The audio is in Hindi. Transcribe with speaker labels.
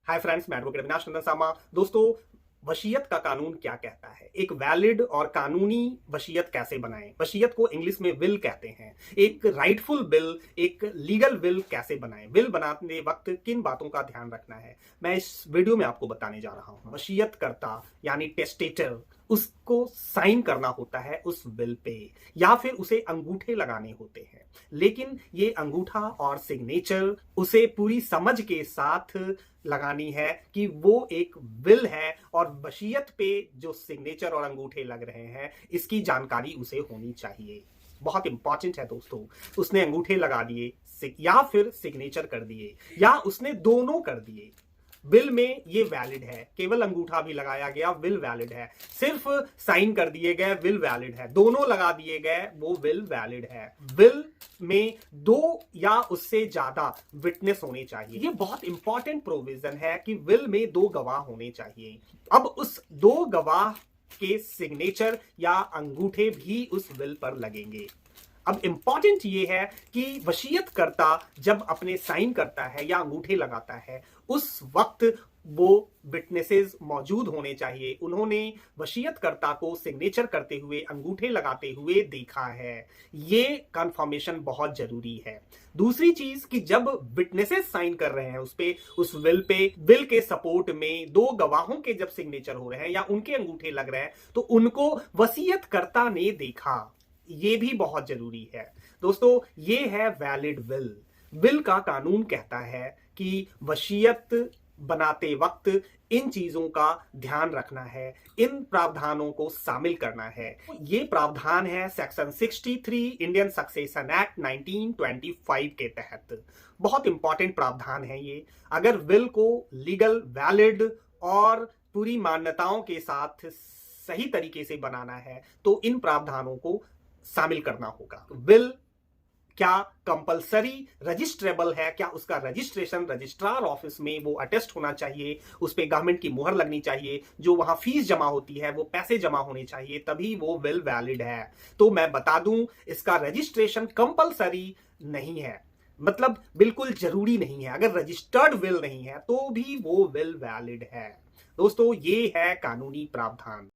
Speaker 1: हाय फ्रेंड्स, मैं एडवोकेट अविनाश नंदन सामा। दोस्तों, वसीयत का कानून क्या कहता है? एक वैलिड और कानूनी वसीयत कैसे बनाएं? वसीयत को इंग्लिश में विल कहते हैं। एक राइटफुल विल, एक लीगल विल कैसे बनाएं? विल बनाते वक्त किन बातों का ध्यान रखना है, मैं इस वीडियो में आपको बताने जा रहा हूं। वसीयत करता यानी टेस्टेटर, उसको साइन करना होता है उस विल पे, या फिर उसे अंगूठे लगाने होते हैं। लेकिन ये अंगूठा और सिग्नेचर उसे पूरी समझ के साथ लगानी है कि वो एक विल है, और वसीयत पे जो सिग्नेचर और अंगूठे लग रहे हैं इसकी जानकारी उसे होनी चाहिए। बहुत इंपॉर्टेंट है दोस्तों। उसने अंगूठे लगा दिए या फिर सिग्नेचर कर दिए, या उसने दोनों कर दिए, विल में ये वैलिड है। केवल अंगूठा भी लगाया गया, विल वैलिड है। सिर्फ साइन कर दिए गए, विल वैलिड है। दोनों लगा दिए गए, वो विल वैलिड है। विल में दो या उससे ज्यादा विटनेस होने चाहिए। ये बहुत इंपॉर्टेंट प्रोविजन है कि विल में दो गवाह होने चाहिए। अब उस दो गवाह के सिग्नेचर या अंगूठे भी उस विल पर लगेंगे। अब इंपॉर्टेंट ये है कि वसीयत करता जब अपने साइन करता है या अंगूठे लगाता है, उस वक्त वो विटनेसेस मौजूद होने चाहिए। उन्होंने वसीयत करता को सिग्नेचर करते हुए, अंगूठे लगाते हुए देखा है। ये कंफर्मेशन बहुत जरूरी है। दूसरी चीज कि जब विटनेसेस साइन कर रहे हैं उस विल पे, विल के सपोर्ट में दो गवाहों के जब सिग्नेचर हो रहे हैं या उनके अंगूठे लग रहे हैं, तो उनको वसीयत करता ने देखा। ये भी बहुत जरूरी है दोस्तों। ये है वैलिड विल। विल का कानून कहता है कि वसीयत बनाते वक्त इन चीजों का ध्यान रखना है, इन प्रावधानों को शामिल करना है। ये प्रावधान है सेक्शन 63 इंडियन सक्सेशन एक्ट 1925 के तहत। बहुत इंपॉर्टेंट प्रावधान है ये। अगर विल को लीगल, वैलिड और पूरी मान्यताओं के साथ सही तरीके से बनाना है तो इन प्रावधानों को शामिल करना होगा। विल क्या कंपलसरी रजिस्ट्रेबल है? क्या उसका रजिस्ट्रेशन रजिस्ट्रार ऑफिस में वो अटेस्ट होना चाहिए? उस पे गवर्नमेंट की मुहर लगनी चाहिए। जो वहां फीस जमा होती है वो पैसे जमा होने चाहिए, तभी वो विल वैलिड है। तो मैं बता दूं, इसका रजिस्ट्रेशन कंपलसरी नहीं है, मतलब बिल्कुल जरूरी नहीं है। अगर रजिस्टर्ड विल नहीं है तो भी वो विल वैलिड है। दोस्तों, ये है कानूनी प्रावधान।